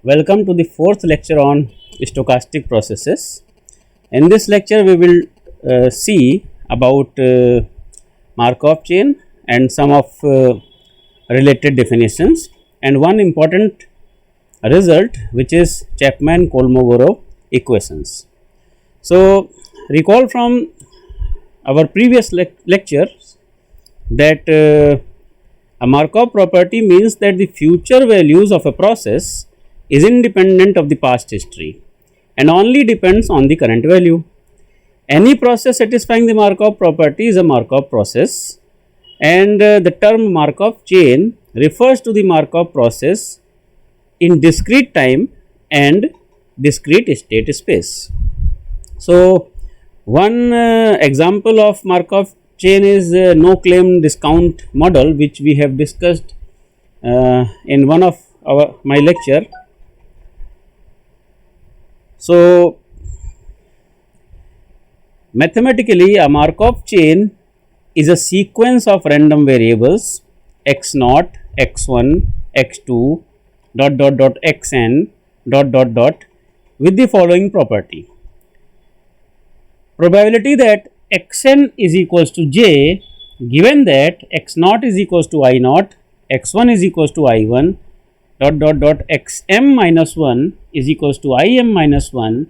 Welcome to the fourth lecture on stochastic processes. In this lecture, we will see about Markov chain and some of related definitions, and one important result, which is Chapman-Kolmogorov equations. So, recall from our previous lectures that a Markov property means that the future values of a process is independent of the past history and only depends on the current value. Any process satisfying the Markov property is a Markov process, and the term Markov chain refers to the Markov process in discrete time and discrete state space. So, one example of Markov chain is no claim discount model, which we have discussed in one of my lecture. So, mathematically, a Markov chain is a sequence of random variables x0, x1, x2, xn, with the following property. Probability that xn is equals to j, given that x0 is equals to I0, x1 is equals to I1, xm minus 1 is equals to im minus 1,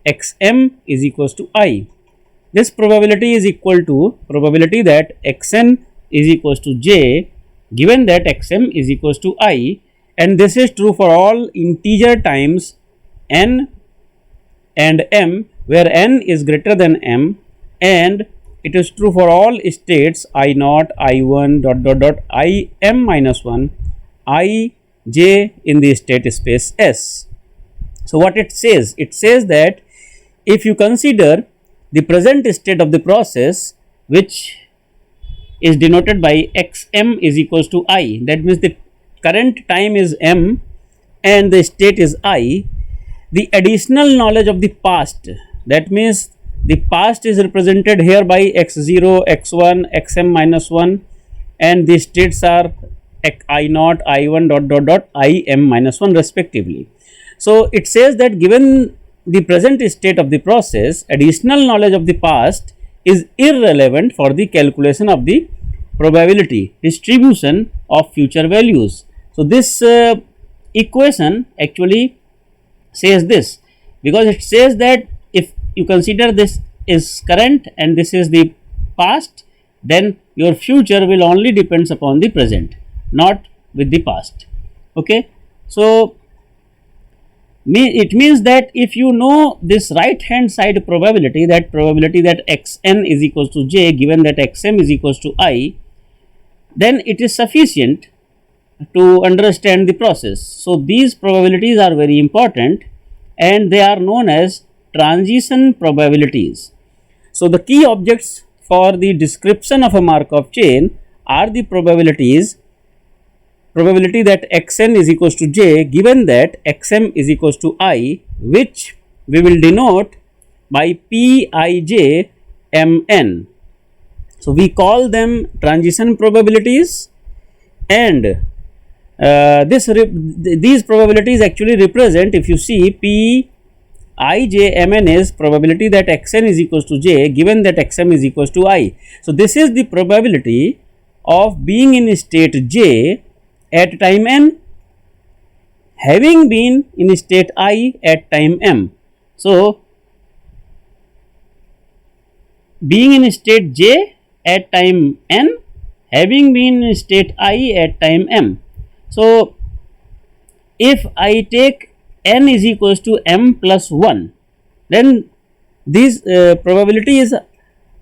xm is equals to I. This probability is equal to probability that xn is equals to j, given that xm is equals to I, and this is true for all integer times n and m, where n is greater than m, and it is true for all states I0, I1, im minus 1, I, j in the state space S. So, what it says? It says that if you consider the present state of the process, which is denoted by xm is equals to I, that means the current time is m and the state is I, the additional knowledge of the past, that means the past is represented here by x0, x1, xm minus 1, and the states are I0, I1, im minus 1 respectively. So, it says that given the present state of the process, additional knowledge of the past is irrelevant for the calculation of the probability distribution of future values. So, this equation actually says this, because it says that if you consider this is current and this is the past, then your future will only depends upon the present, not with the past. Okay. So, it means that if you know this right hand side probability, that probability that xn is equals to j, given that xm is equals to I, then it is sufficient to understand the process. So, these probabilities are very important and they are known as transition probabilities. So, the key objects for the description of a Markov chain are the probability that xn is equals to j, given that xm is equals to I, which we will denote by pij mn. So, we call them transition probabilities, and these probabilities actually represent, if you see, pij mn is probability that xn is equals to j, given that xm is equals to I. So, this is the probability of being in state j at time n, having been in state I at time m. So, being in state j at time n, having been in state I at time m. So, if I take n is equals to m plus 1, then these probabilities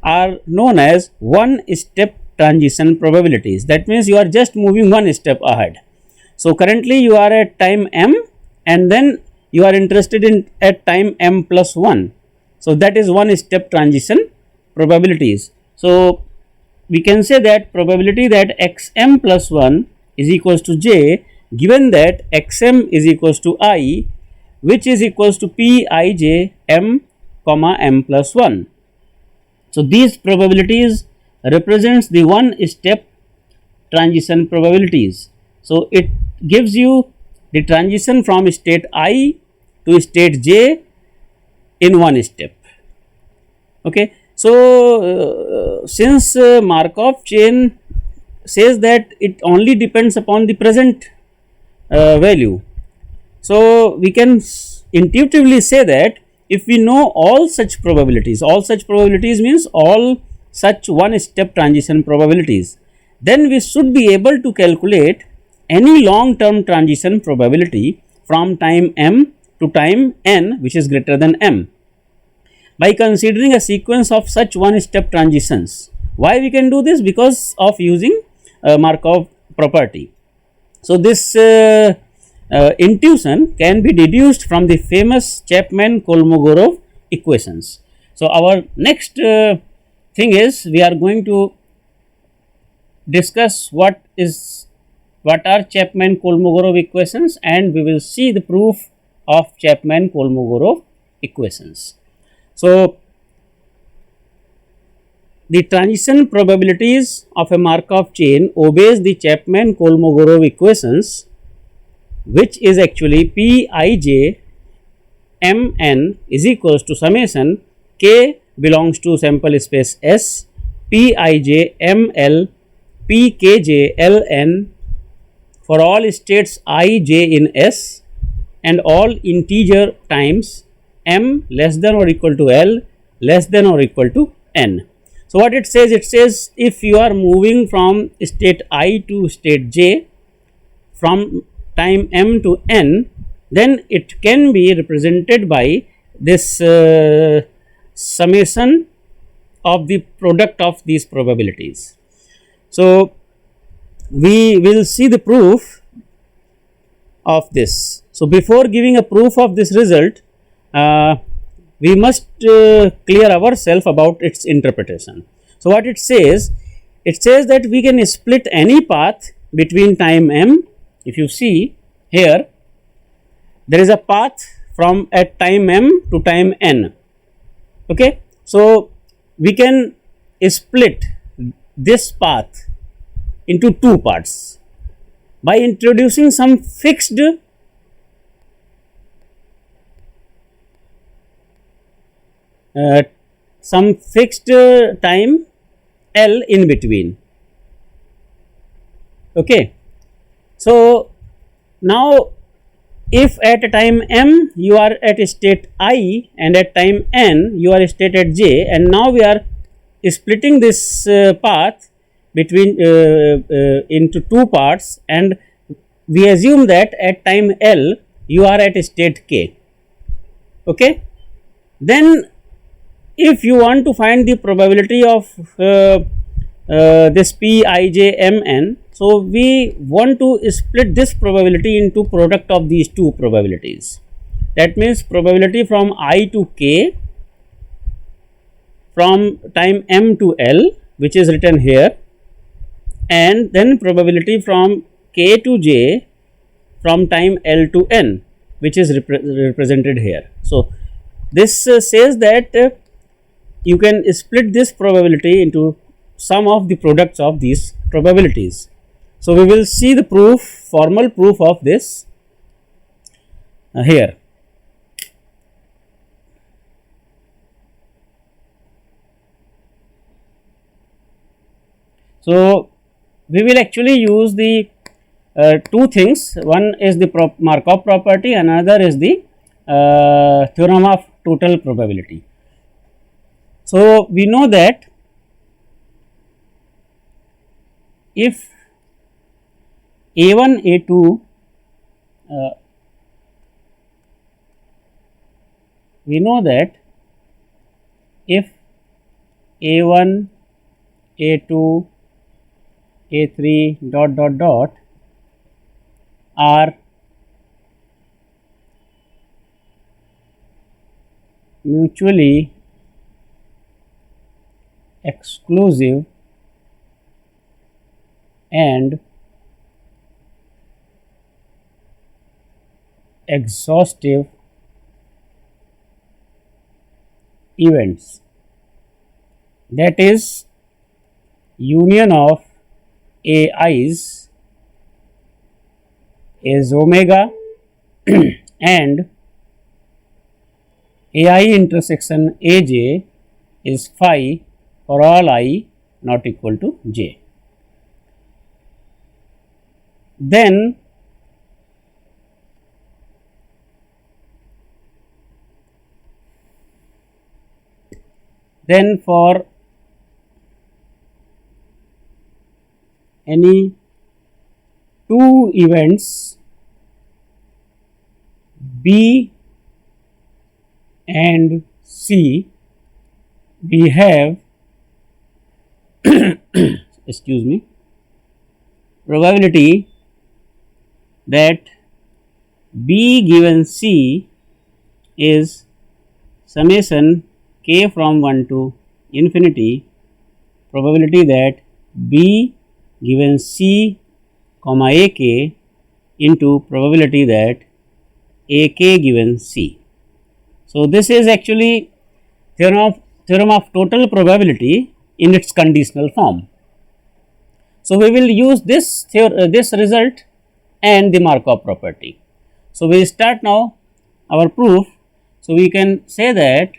are known as one step transition probabilities. That means you are just moving one step ahead. So, currently you are at time m and then you are interested in at time m plus 1. So, that is one step transition probabilities. So, we can say that probability that xm plus 1 is equals to j, given that xm is equals to I, which is equals to pij m comma m plus 1. So, these probabilities represents the one step transition probabilities. So, it gives you the transition from state I to state j in one step. Okay. So, since Markov chain says that it only depends upon the present value, so we can intuitively say that if we know all such probabilities means all such one step transition probabilities, then we should be able to calculate any long term transition probability from time m to time n which is greater than m by considering a sequence of such one step transitions. Why we can do this? Because of using Markov property. So, this intuition can be deduced from the famous Chapman-Kolmogorov equations. So, our next thing is we are going to discuss what are Chapman-Kolmogorov equations, and we will see the proof of Chapman-Kolmogorov equations. So, the transition probabilities of a Markov chain obeys the Chapman-Kolmogorov equations, which is actually Pij Mn is equals to summation k belongs to sample space S, Pij Ml Pkj Ln for all states I j in S and all integer times m less than or equal to L less than or equal to n. So, what it says if you are moving from state I to state j from time m to n, then it can be represented by this summation of the product of these probabilities. So, we will see the proof of this. So, before giving a proof of this result, we must clear ourselves about its interpretation. So, what it says that we can split any path between time m. If you see here, there is a path from at time m to time n. Okay. So, we can split this path into two parts by introducing some fixed time L in between. Okay. So, now if at time m you are at state I and at time n you are state at j, and now we are splitting this path between into two parts, and we assume that at time L you are at state k. Okay. Then if you want to find the probability of this Pijmn, so we want to split this probability into product of these two probabilities. That means probability from I to k from time m to L, which is written here, and then probability from k to j from time L to n, which is represented here. So, this says that you can split this probability into sum of the products of these probabilities. So, we will see the proof, formal proof of this here. So, we will actually use the two things. One is the Markov property, another is the theorem of total probability. So, we know that if A1, A2, we know that if A1, A2, A3 dot are mutually exclusive and exhaustive events, that is union of AIs is omega and ai intersection aj is phi for all I not equal to j. Then for any two events B and C, we have excuse me, probability that B given C is summation k from 1 to infinity, probability that B given C comma ak into probability that ak given C. So, this is actually theorem of total probability in its conditional form. So, we will use this result and the Markov property. So, we start now our proof. So, we can say that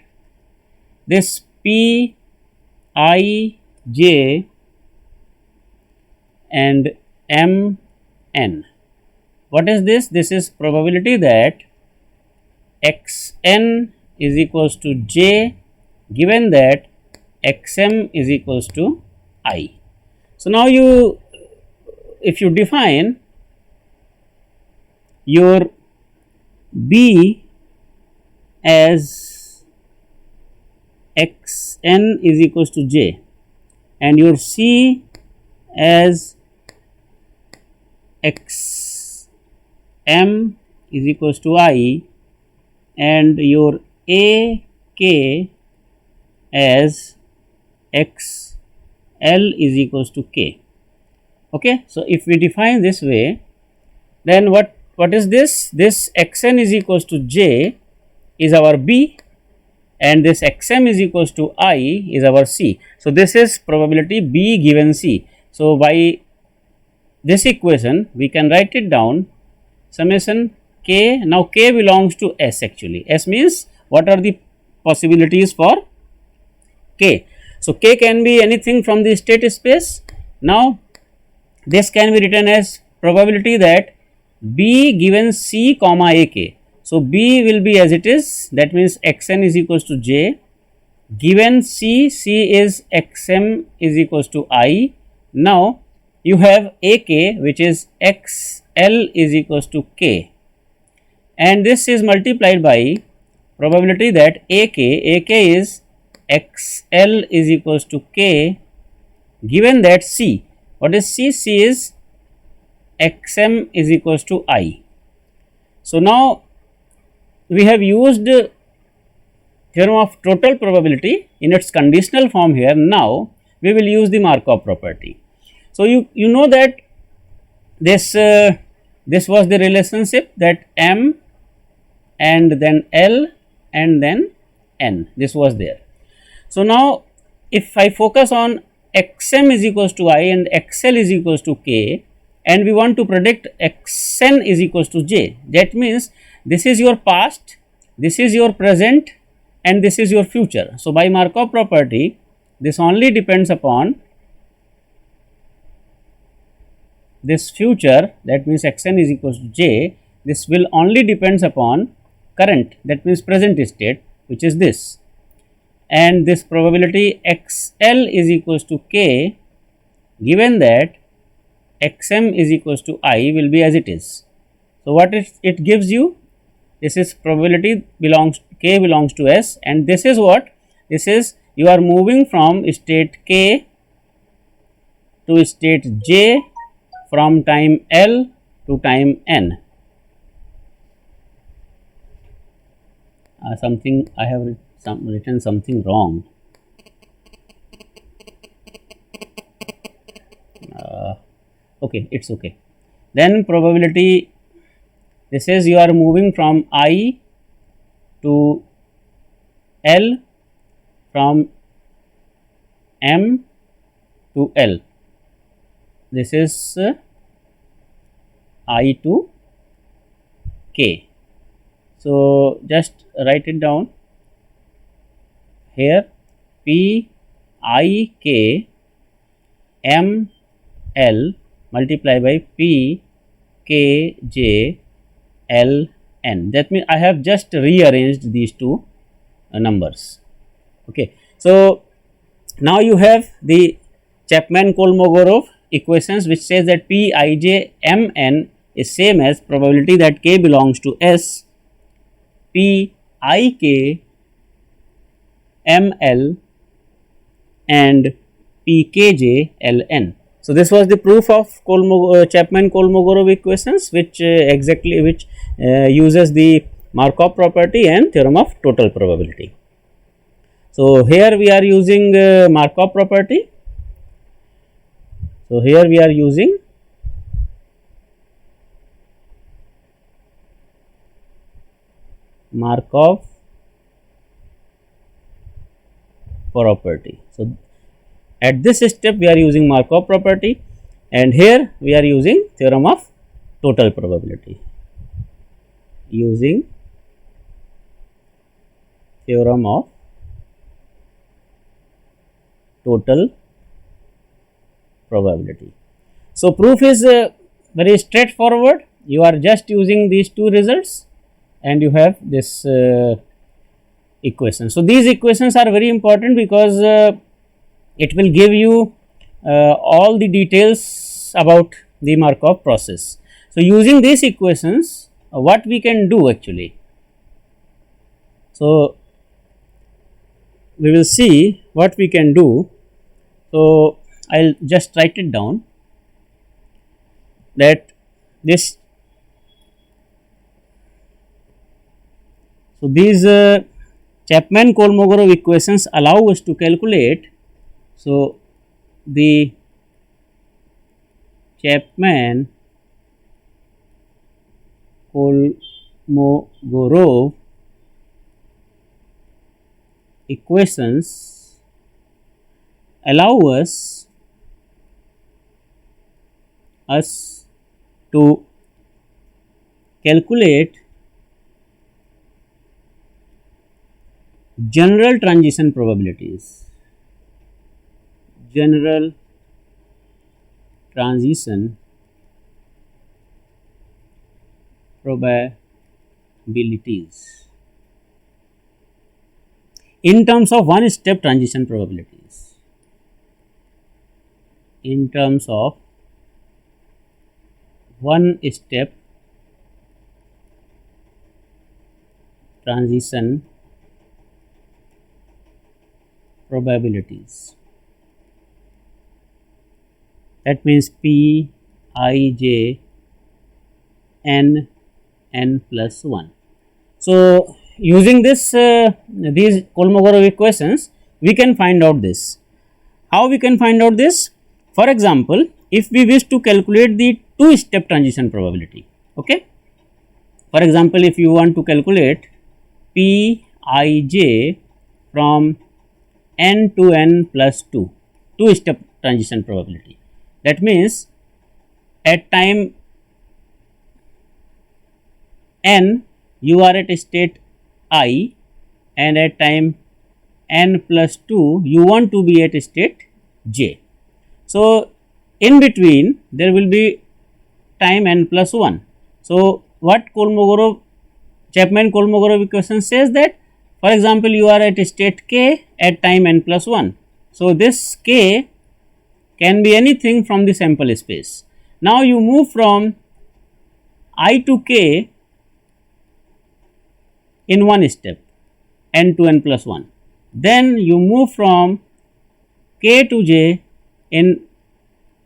this P I j and M n. What is this? This is probability that x n is equals to j given that x m is equals to I. So, now if you define your B as x n is equals to j and your C as x m is equals to I and your a k as x l is equals to k. Okay. So, if we define this way, then what is this? This x n is equals to j is our B and this x m is equals to I is our C. So, this is probability B given C. So, by this equation we can write it down summation k. Now, k belongs to S actually. S means what are the possibilities for k. So, k can be anything from the state space. Now, this can be written as probability that B given C comma ak. So, B will be as it is, that means x n is equals to j given C, C is x m is equals to I. Now, you have ak which is x l is equals to k and this is multiplied by probability that ak is x l is equals to k given that C, what is C? C is x m is equals to I. So, now we have used theorem of total probability in its conditional form here. Now, we will use the Markov property. So, you know that this was the relationship that M and then L and then N, this was there. So, now if I focus on x m is equals to I and x l is equals to k and we want to predict x n is equals to j, that means this is your past, this is your present and this is your future. So, by Markov property this only depends upon this future, that means x n is equals to j, this will only depends upon current, that means present state, which is this, and this probability x l is equals to k given that x m is equals to I will be as it is. So, what it gives you? This is probability k belongs to S and this is what? This is you are moving from state k to state j from time L to time N. Something I have written something wrong. Okay, it's okay. Then probability, this is you are moving from I to L, from M to L. This is I to k. So just write it down here, p I k m l multiply by p k j l n. That means I have just rearranged these two numbers. Okay. So now you have the Chapman-Kolmogorov equations, which says that p I j m n is same as probability that k belongs to S, p I k m l and p k j l n. So this was the proof of Chapman-Kolmogorov equations, which uses the Markov property and theorem of total probability. So here we are using Markov property. So here we are using Markov property. So at this step we are using Markov property, and here we are using theorem of total probability, using theorem of total probability. So proof is very straightforward. You are just using these two results and you have this equation. So these equations are very important because it will give you all the details about the Markov process. So using these equations, what we can do actually? So we will see what we can do. So I'll just write it down, that this, so these Chapman-Kolmogorov equations allow us to calculate, so the Chapman-Kolmogorov equations allow us to calculate general transition probabilities, general transition probabilities in terms of one step transition probabilities, in terms of one step transition probabilities. That means p I j n n plus 1. So using this these Kolmogorov equations, we can find out this. How we can find out this? For example, if we wish to calculate the two step transition probability, okay. For example, if you want to calculate p I j from n to n plus 2, two step transition probability. That means at time n you are at state I, and at time n plus 2 you want to be at state j. So in between there will be time n plus 1. So what Chapman-Kolmogorov equation says that, for example, you are at state k at time n plus 1. So this k can be anything from the sample space. Now you move from I to k in one step, n to n plus 1. Then you move from k to j in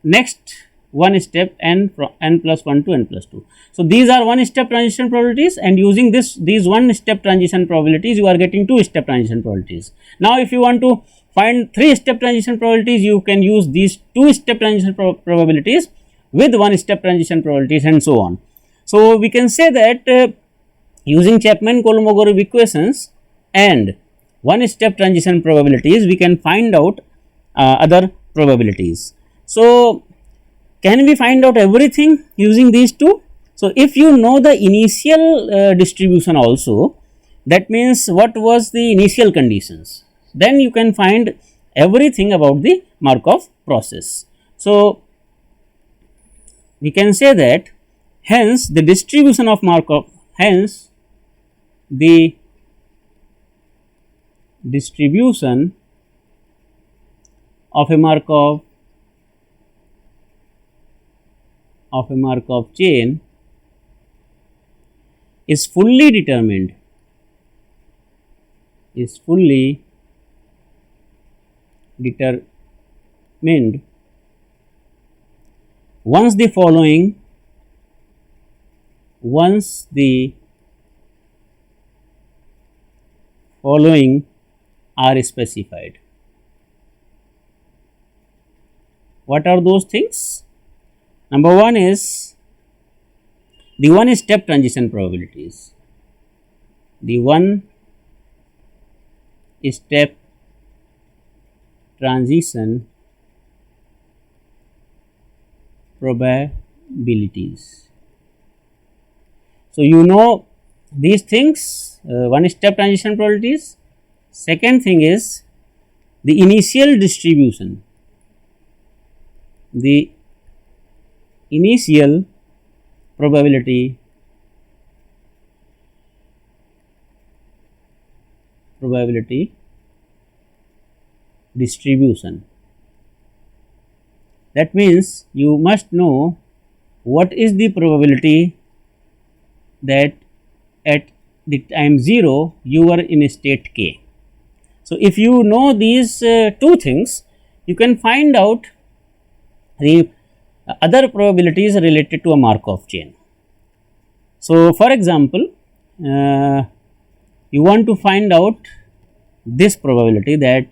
next one step, n from n plus 1 to n plus 2. So these are one step transition probabilities, and using these one step transition probabilities, you are getting two step transition probabilities. Now if you want to find three step transition probabilities, you can use these two step transition probabilities with one step transition probabilities, and so on. So we can say that using Chapman-Kolmogorov equations and one step transition probabilities, we can find out other probabilities. So can we find out everything using these two? So, if you know the initial distribution also, that means what was the initial conditions, then you can find everything about the Markov process. So, we can say that hence the distribution of Markov, hence the distribution of a Markov chain is fully determined, once the following are specified. What are those things? Number one is the one step transition probabilities. The one step transition probabilities. So, you know these things, one step transition probabilities. Second thing is the initial distribution, the initial probability distribution. That means you must know what is the probability that at the time 0 you are in state k. So, if you know these two things, you can find out the other probabilities related to a Markov chain. So, for example, you want to find out this probability that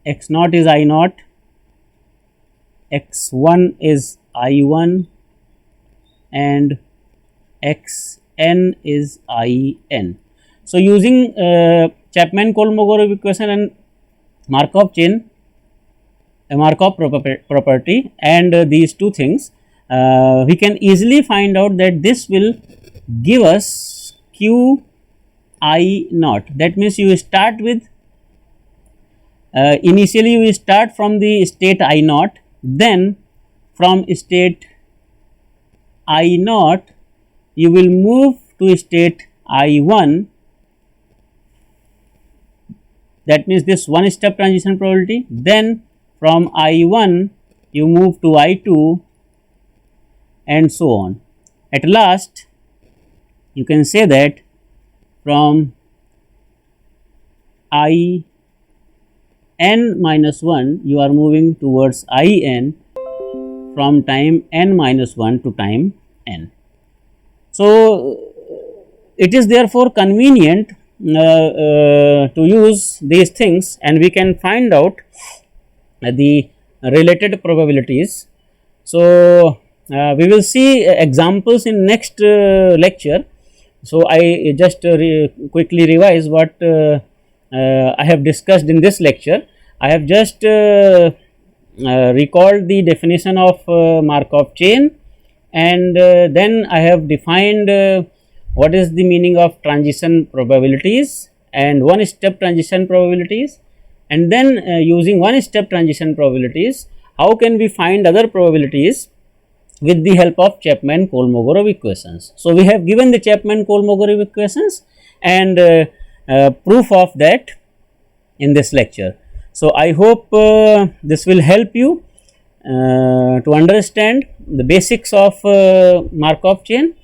x naught is I naught, x1 is I1 and xn is In. So, using Chapman-Kolmogorov equation and Markov chain, a Markov property and these two things, we can easily find out that this will give us q I naught. That means you start with initially you start from the state I naught, then from state I naught you will move to state I1. That means this one step transition probability, then from I1 you move to I2 and so on. At last you can say that from I n minus 1 you are moving towards I n from time n minus 1 to time n. So, it is therefore convenient to use these things and we can find out the related probabilities. So, we will see examples in next lecture. So, I just quickly revise what I have discussed in this lecture. I have just recalled the definition of Markov chain and then I have defined what is the meaning of transition probabilities and one step transition probabilities, and then using one step transition probabilities, how can we find other probabilities with the help of Chapman-Kolmogorov equations. So, we have given the Chapman-Kolmogorov equations and proof of that in this lecture. So, I hope this will help you to understand the basics of Markov chain.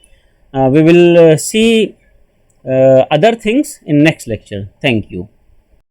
We will see other things in next lecture. Thank you.